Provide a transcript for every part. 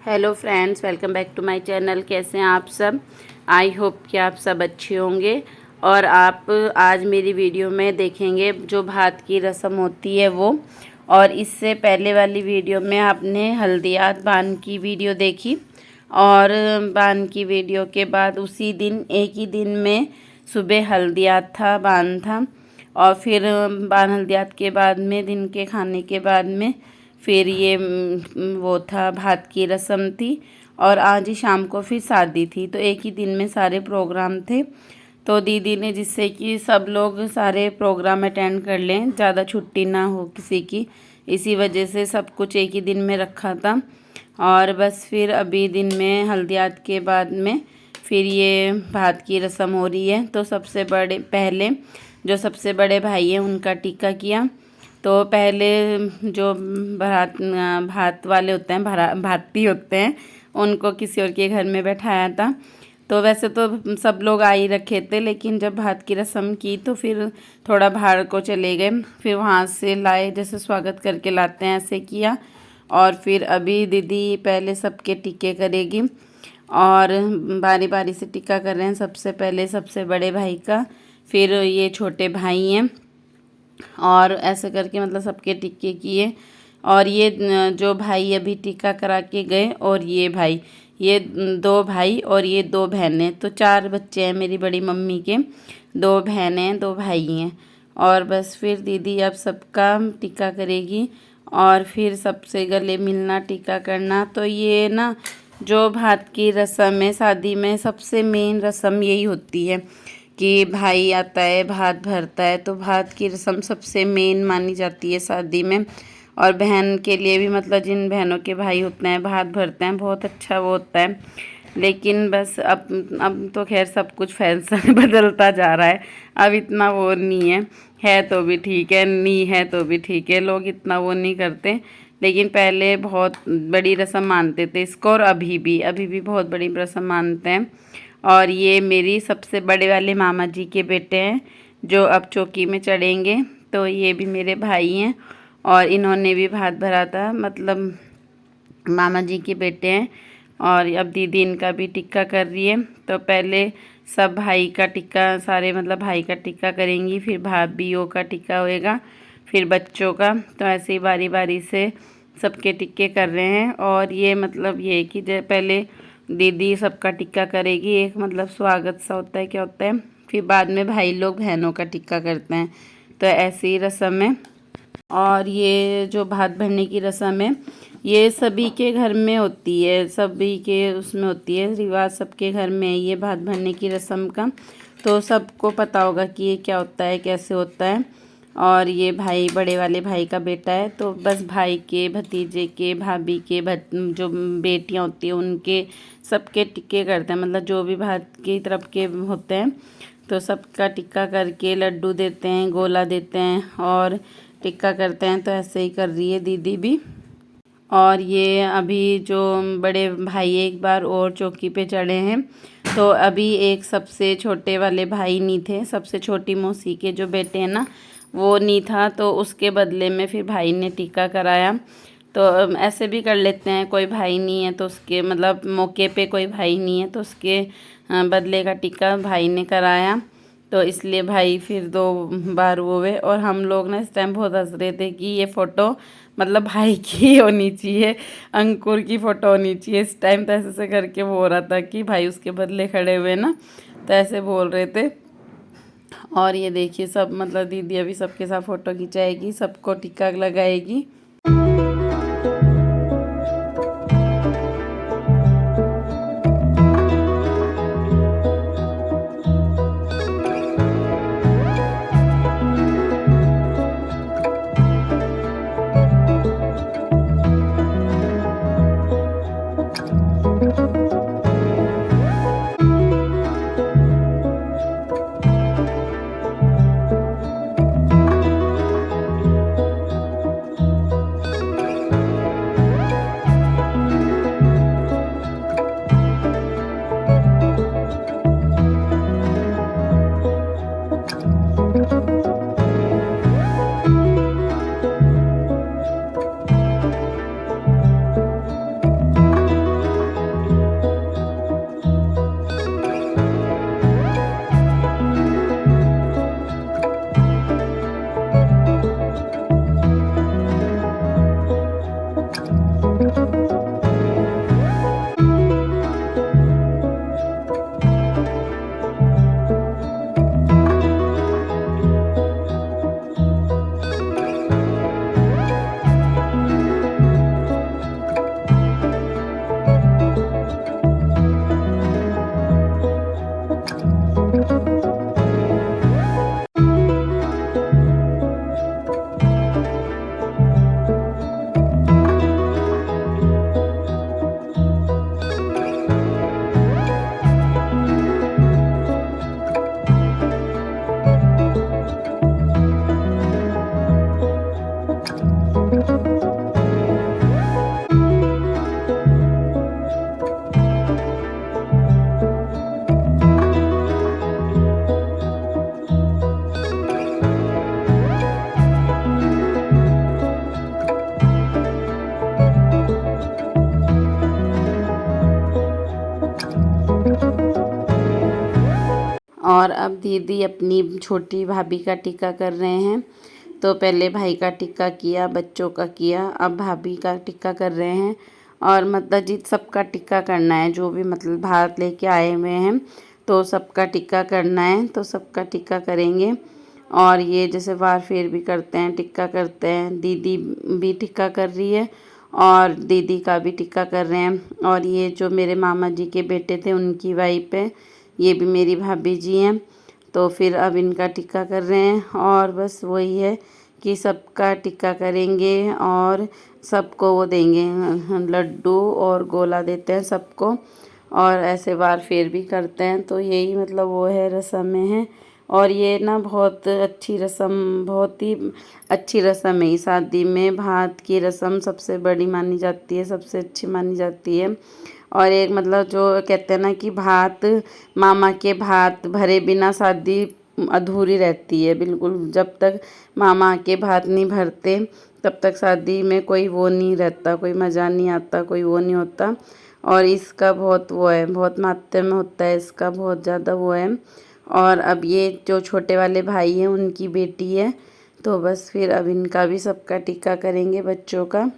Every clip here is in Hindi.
Hello friends, welcome back to my channel. कैसे हैं आप सब? आई होप कि आप सब अच्छे होंगे। और आप आज मेरी वीडियो में देखेंगे जो भात की रस्म होती है वो। और इससे पहले वाली वीडियो में आपने हल्दियात बान की वीडियो देखी, और बान की वीडियो के बाद उसी दिन एक ही दिन में सुबह हल्दियात था, बान था, और फिर बान हल्दियात के बाद में दिन के खाने के बाद में फिर ये वो था, भात की रस्म थी। और आज ही शाम को फिर शादी थी, तो एक ही दिन में सारे प्रोग्राम थे। तो दीदी ने, जिससे कि सब लोग सारे प्रोग्राम अटेंड कर लें, ज़्यादा छुट्टी ना हो किसी की, इसी वजह से सब कुछ एक ही दिन में रखा था। और बस फिर अभी दिन में हल्दियात के बाद में फिर ये भात की रस्म हो रही है। तो सबसे बड़े पहले जो सबसे बड़े भाई हैं उनका टीका किया। तो पहले जो भात वाले होते हैं, भाती होते हैं, उनको किसी और के घर में बैठाया था। तो वैसे तो सब लोग आ ही रखे थे, लेकिन जब भात की रस्म की तो फिर थोड़ा बाहर को चले गए, फिर वहाँ से लाए, जैसे स्वागत करके लाते हैं ऐसे किया। और फिर अभी दीदी पहले सबके टीके करेगी, और बारी बारी से टीका कर रहे हैं। सबसे पहले सबसे बड़े भाई का, फिर ये छोटे भाई हैं, और ऐसे करके मतलब सबके टीके किए। और ये जो भाई अभी टीका करा के गए, और ये भाई, ये 2 भाई और ये 2 बहनें, तो 4 बच्चे हैं मेरी बड़ी मम्मी के, 2 बहनें 2 भाई हैं। और बस फिर दीदी अब सबका टीका करेगी, और फिर सबसे गले मिलना, टीका करना। तो ये ना जो भात की रस्म है शादी में, सबसे मेन रस्म यही होती है कि भाई आता है, भात भरता है। तो भात की रस्म सबसे मेन मानी जाती है शादी में। और बहन के लिए भी, मतलब जिन बहनों के भाई होते हैं, भात भरते हैं, बहुत अच्छा वो होता है। लेकिन बस अब तो खैर सब कुछ फैशन बदलता जा रहा है, अब इतना वो नहीं है तो भी ठीक है, नहीं है तो भी ठीक है, लोग इतना वो नहीं करते। लेकिन पहले बहुत बड़ी रस्म मानते थे इसको, और अभी भी बहुत बड़ी रस्म मानते हैं। और ये मेरी सबसे बड़े वाले मामा जी के बेटे हैं, जो अब चौकी में चढ़ेंगे। तो ये भी मेरे भाई हैं, और इन्होंने भी भात भरा था, मतलब मामा जी के बेटे हैं। और अब दीदी इनका भी टिक्का कर रही है। तो पहले सब भाई का टिक्का, सारे मतलब भाई का टिक्का करेंगी, फिर भाभीयों का टिक्का होएगा, फिर बच्चों का। तो ऐसे ही बारी बारी से सबके टिक्के कर रहे हैं। और ये मतलब ये कि पहले दीदी सबका टिक्का करेगी, एक मतलब स्वागत सा होता है, क्या होता है, फिर बाद में भाई लोग बहनों का टिक्का करते हैं। तो ऐसी ही रस्म है। और ये जो भात भरने की रस्म है, ये सभी के घर में होती है, सभी के उसमें होती है, रिवाज सबके घर में है ये भात भरने की रस्म का। तो सबको पता होगा कि ये क्या होता है, कैसे होता है। और ये भाई, बड़े वाले भाई का बेटा है। तो बस भाई के, भतीजे के, भाभी के जो बेटियां होती हैं उनके सबके टिक्के करते हैं, मतलब जो भी भात की तरफ के होते हैं। तो सबका टिक्का करके लड्डू देते हैं, गोला देते हैं, और टिक्का करते हैं। तो ऐसे ही कर रही है दीदी भी। और ये अभी जो बड़े भाई एक बार और चौकी पे चढ़े हैं। तो अभी एक सबसे छोटे वाले भाई नहीं थे, सबसे छोटी मौसी के जो बेटे हैं ना, वो नहीं था। तो उसके बदले में फिर भाई ने टीका कराया। तो ऐसे भी कर लेते हैं, कोई भाई नहीं है तो उसके मतलब मौके पे कोई भाई नहीं है तो उसके बदले का टीका भाई ने कराया। तो इसलिए भाई फिर 2 बार वो हुए। और हम लोग ना इस टाइम बहुत हंस रहे थे कि ये फ़ोटो मतलब भाई की होनी चाहिए, अंकुर की फ़ोटो होनी चाहिए इस टाइम। तो ऐसे करके वो हो रहा था कि भाई उसके बदले खड़े हुए ना, तो ऐसे बोल रहे थे। और ये देखिए सब, मतलब दीदी अभी सबके साथ फ़ोटो खिंचाएगी, सबको टीका लगाएगी। और अब दीदी अपनी छोटी भाभी का टिक्का कर रहे हैं। तो पहले भाई का टिक्का किया, बच्चों का किया, अब भाभी का टिक्का कर रहे हैं। और मतलब जी सबका टिक्का करना है, जो भी मतलब भारत लेके आए हुए हैं तो सबका टिक्का करना है, तो सबका टिक्का करेंगे। और ये जैसे वार फेर भी करते हैं, टिक्का करते हैं। दीदी भी टिक्का कर रही है और दीदी का भी टिक्का कर रहे हैं। और ये जो मेरे मामा जी के बेटे थे उनकी वाइफ है, ये भी मेरी भाभी जी हैं। तो फिर अब इनका टिक्का कर रहे हैं। और बस वही है कि सबका टिक्का करेंगे और सबको वो देंगे, लड्डू और गोला देते हैं सबको। और ऐसे बार फेर भी करते हैं। तो यही मतलब वो है, रस्में हैं। और ये ना बहुत अच्छी रस्म, बहुत ही अच्छी रस्म है। शादी में भात की रस्म सबसे बड़ी मानी जाती है, सबसे अच्छी मानी जाती है। और एक मतलब जो कहते हैं ना कि भात, मामा के भात भरे बिना शादी अधूरी रहती है बिल्कुल। जब तक मामा के भात नहीं भरते तब तक शादी में कोई वो नहीं रहता, कोई मज़ा नहीं आता, कोई वो नहीं होता। और इसका बहुत वो है, बहुत मात्रा में होता है इसका, बहुत ज़्यादा वो है। और अब ये जो छोटे वाले भाई हैं उनकी बेटी है, तो बस फिर अब इनका भी सबका टिक्का करेंगे बच्चों का।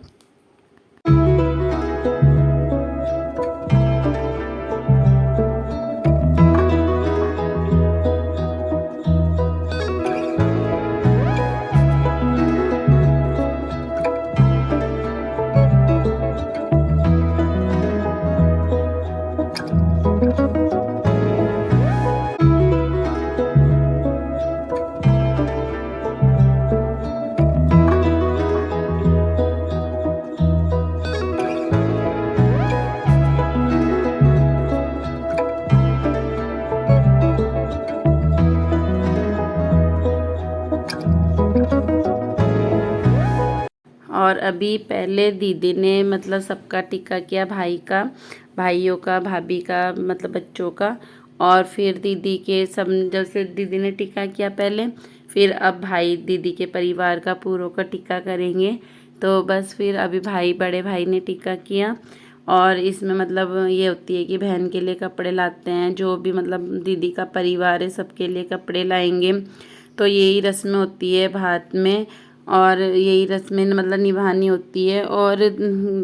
और अभी पहले दीदी ने मतलब सबका टिक्का किया, भाई का, भाइयों का, भाभी का, मतलब बच्चों का। और फिर दीदी के सब, जैसे दीदी ने टिक्का किया पहले, फिर अब भाई दीदी के परिवार का पूरों का टिक्का करेंगे। तो बस फिर अभी भाई, बड़े भाई ने टिक्का किया। और इसमें मतलब ये होती है कि बहन के लिए कपड़े लाते हैं, जो भी मतलब दीदी का परिवार है सबके लिए कपड़े लाएंगे। तो यही रस्में होती है भारत में, और यही रस्में मतलब निभानी होती है। और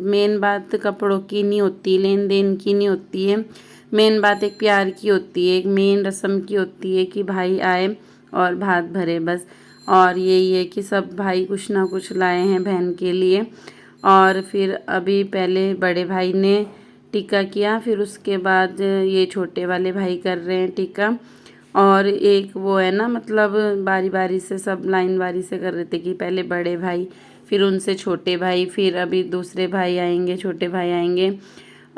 मेन बात कपड़ों की नहीं होती, लेन देन की नहीं होती है। मेन बात एक प्यार की होती है, एक मेन रस्म की होती है कि भाई आए और भात भरे बस। और यही है कि सब भाई कुछ ना कुछ लाए हैं बहन के लिए। और फिर अभी पहले बड़े भाई ने टिक्का किया, फिर उसके बाद ये छोटे वाले भाई कर रहे हैं टिक्का। और एक वो है ना, मतलब बारी बारी से सब लाइन बारी से कर रहे थे कि पहले बड़े भाई, फिर उनसे छोटे भाई, फिर अभी दूसरे भाई आएंगे, छोटे भाई आएंगे।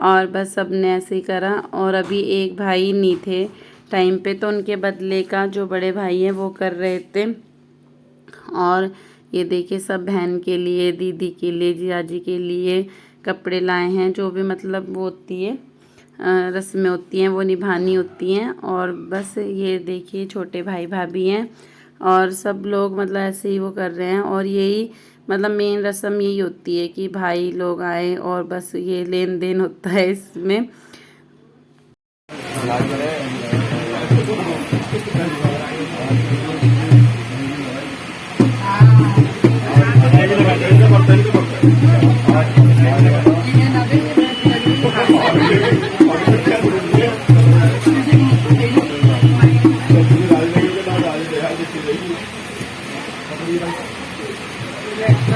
और बस सब ने ऐसे ही करा। और अभी एक भाई नहीं थे टाइम पे, तो उनके बदले का जो बड़े भाई हैं वो कर रहे थे। और ये देखिए सब बहन के लिए, दीदी के लिए, जियाजी के लिए कपड़े लाए हैं। जो भी मतलब वो होती है, रस्में होती हैं, वो निभानी होती हैं। और बस ये देखिए छोटे भाई भाभी हैं और सब लोग मतलब ऐसे ही वो कर रहे हैं। और यही मतलब मेन रस्म यही होती है कि भाई लोग आए और बस ये लेन देन होता है इसमें।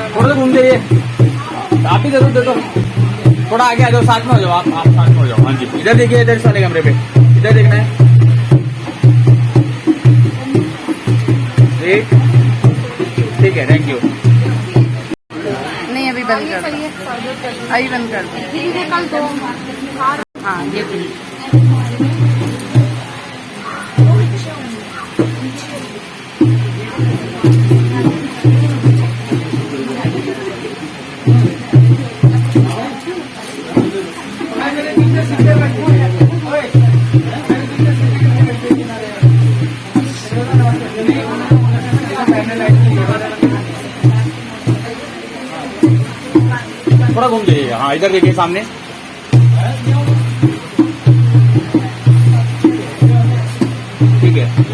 थोड़ा सा घूम जाइए, आप ही जरूर दे दो, थोड़ा आगे आ जाओ, साथ में हो जाओ, आप साथ में हो जाओ। हाँ जी, इधर देखिए, इधर साले कमरे पे, इधर देखना है। ठीक है, थैंक यू। नहीं अभी बंद कर दो, अभी बंद कर दो। हाँ ये थोड़ा घूम जाइए। हाँ इधर देखिए सामने, ठीक है।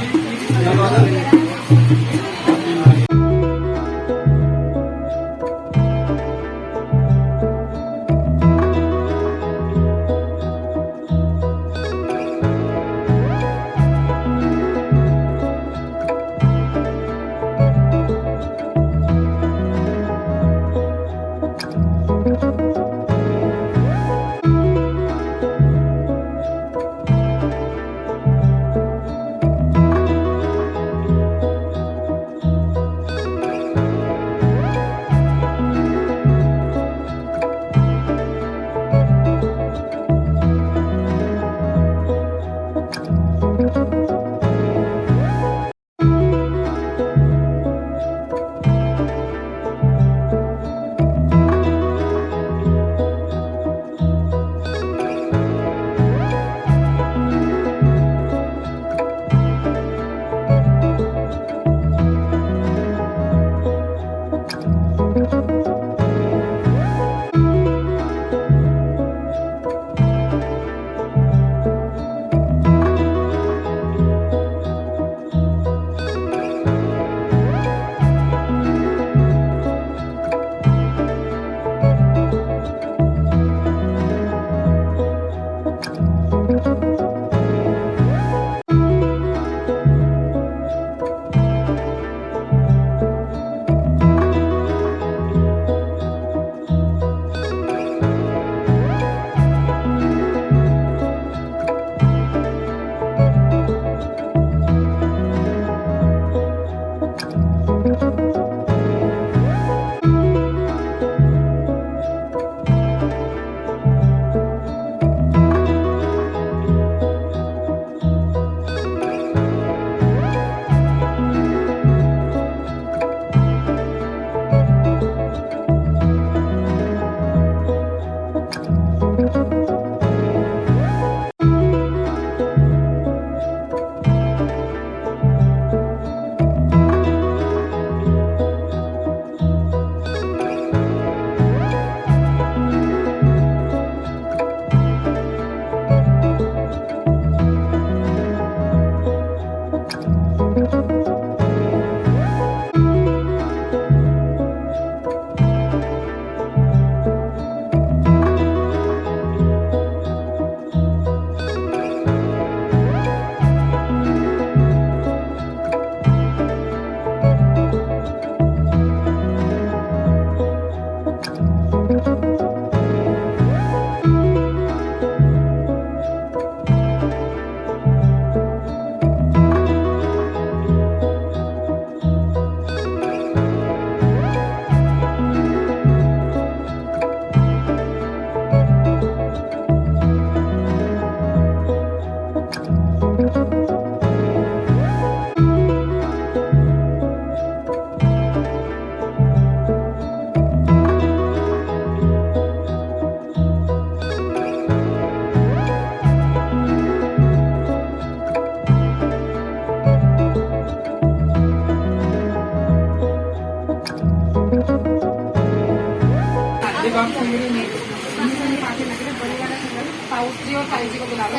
5G और 5G को बुला लो।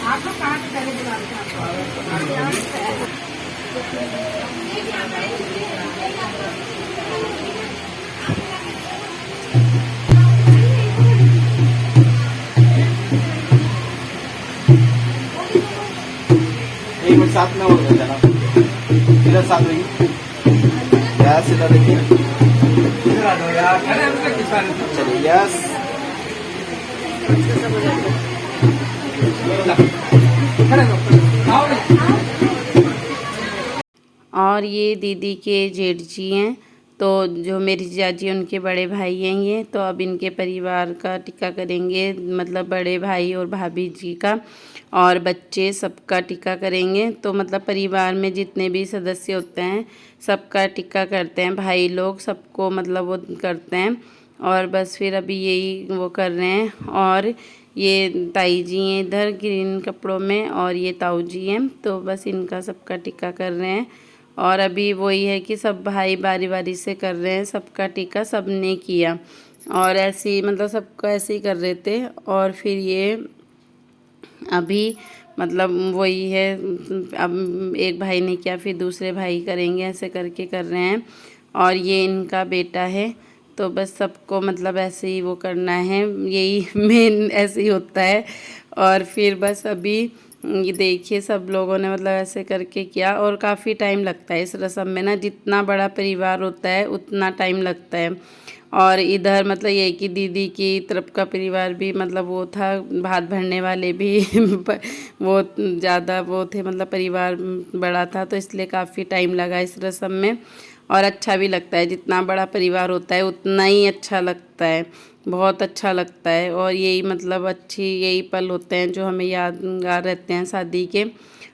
आप लोग कहाँ से पहले बुला रहे एक मिनट साथ में हो जाना, इधर साथ रही गैस, इधर देखिए, इधर आ जाओ यार, चलिए यस। और ये दीदी के जेठ जी हैं, तो जो मेरी जीजाजी उनके बड़े भाई हैं ये। तो अब इनके परिवार का टिक्का करेंगे, मतलब बड़े भाई और भाभी जी का और बच्चे सबका टिक्का करेंगे। तो मतलब परिवार में जितने भी सदस्य होते हैं सबका टिक्का करते हैं, भाई लोग सबको मतलब वो करते हैं। और बस फिर अभी यही वो कर रहे हैं। और ये ताई जी हैं इधर ग्रीन कपड़ों में, और ये ताऊ जी हैं, तो बस इनका सबका टिक्का कर रहे हैं। और अभी वही है कि सब भाई बारी बारी से कर रहे हैं, सबका टिक्का सबने किया। और ऐसे ही मतलब सबको ऐसे ही कर रहे थे। और फिर ये अभी मतलब वही है, अब एक भाई ने किया फिर दूसरे भाई करेंगे, ऐसे करके कर रहे हैं। और ये इनका बेटा है, तो बस सबको मतलब ऐसे ही वो करना है, यही मेन ऐसे ही होता है। और फिर बस अभी ये देखिए सब लोगों ने मतलब ऐसे करके किया, और काफ़ी टाइम लगता है इस रस्म में ना, जितना बड़ा परिवार होता है उतना टाइम लगता है। और इधर मतलब ये कि दीदी की तरफ का परिवार भी मतलब वो था, भात भरने वाले भी वो ज़्यादा वो थे, मतलब परिवार बड़ा था, तो इसलिए काफ़ी टाइम लगा इस रस्म में। और अच्छा भी लगता है, जितना बड़ा परिवार होता है उतना ही अच्छा लगता है, बहुत अच्छा लगता है। और यही मतलब यही पल होते हैं जो हमें यादगार रहते हैं शादी के।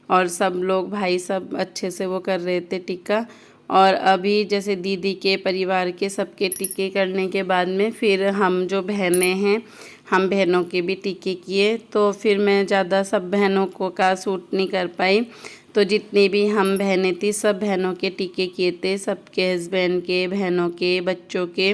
और सब लोग भाई सब अच्छे से वो कर रहे थे टिक्का। और अभी जैसे दीदी के परिवार के सबके टिक्के करने के बाद में फिर हम जो बहनें हैं, हम बहनों के भी टिक्के किए। तो फिर मैं ज़्यादा सब बहनों को का सूट नहीं कर पाई, तो जितनी भी हम बहनें थी सब बहनों के टिक्के किए थे, सबके हस्बैंड के, बहनों के, बच्चों के,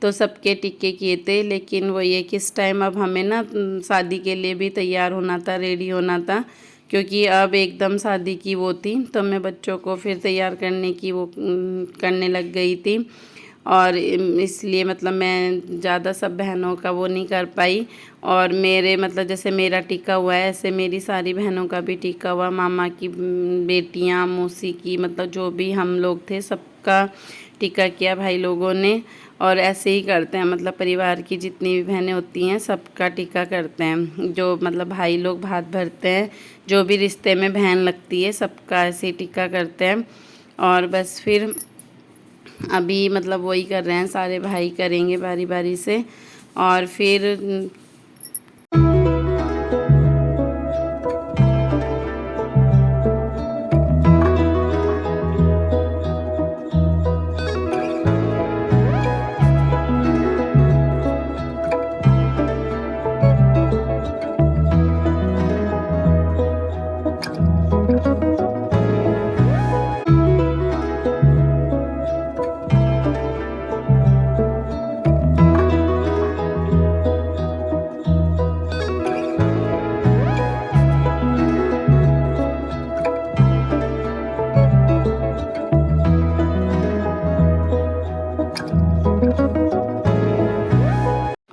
तो सबके टिक्के किए थे। लेकिन वो ये किस टाइम अब हमें ना शादी के लिए भी तैयार होना था, रेडी होना था, क्योंकि अब एकदम शादी की वो थी, तो मैं बच्चों को फिर तैयार करने की वो करने लग गई थी। और इसलिए मतलब मैं ज़्यादा सब बहनों का वो नहीं कर पाई। और मेरे मतलब जैसे मेरा टिक्का हुआ है, ऐसे मेरी सारी बहनों का भी टिक्का हुआ, मामा की बेटियां, मौसी की, मतलब जो भी हम लोग थे सबका टिक्का किया भाई लोगों ने। और ऐसे ही करते हैं, मतलब परिवार की जितनी भी बहनें होती हैं सबका टिक्का करते हैं, जो मतलब भाई लोग भात भरते हैं, जो भी रिश्ते में बहन लगती है सबका ऐसे ही टिक्का करते हैं। और बस फिर अभी मतलब वही कर रहे हैं, सारे भाई करेंगे बारी बारी से। और फिर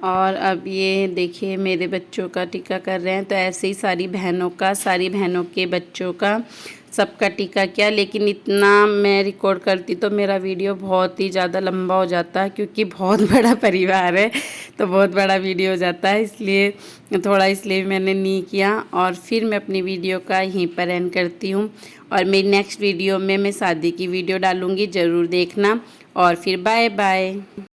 और अब ये देखिए मेरे बच्चों का टिक्का कर रहे हैं, तो ऐसे ही सारी बहनों का, सारी बहनों के बच्चों का, सबका टिक्का किया। लेकिन इतना मैं रिकॉर्ड करती तो मेरा वीडियो बहुत ही ज़्यादा लंबा हो जाता, क्योंकि बहुत बड़ा परिवार है, तो बहुत बड़ा वीडियो हो जाता है, इसलिए मैंने नहीं किया। और फिर मैं अपनी वीडियो का यहीं पर एंड करती हूँ। और मेरी नेक्स्ट वीडियो में मैं शादी की वीडियो डालूँगी, ज़रूर देखना। और फिर बाय बाय।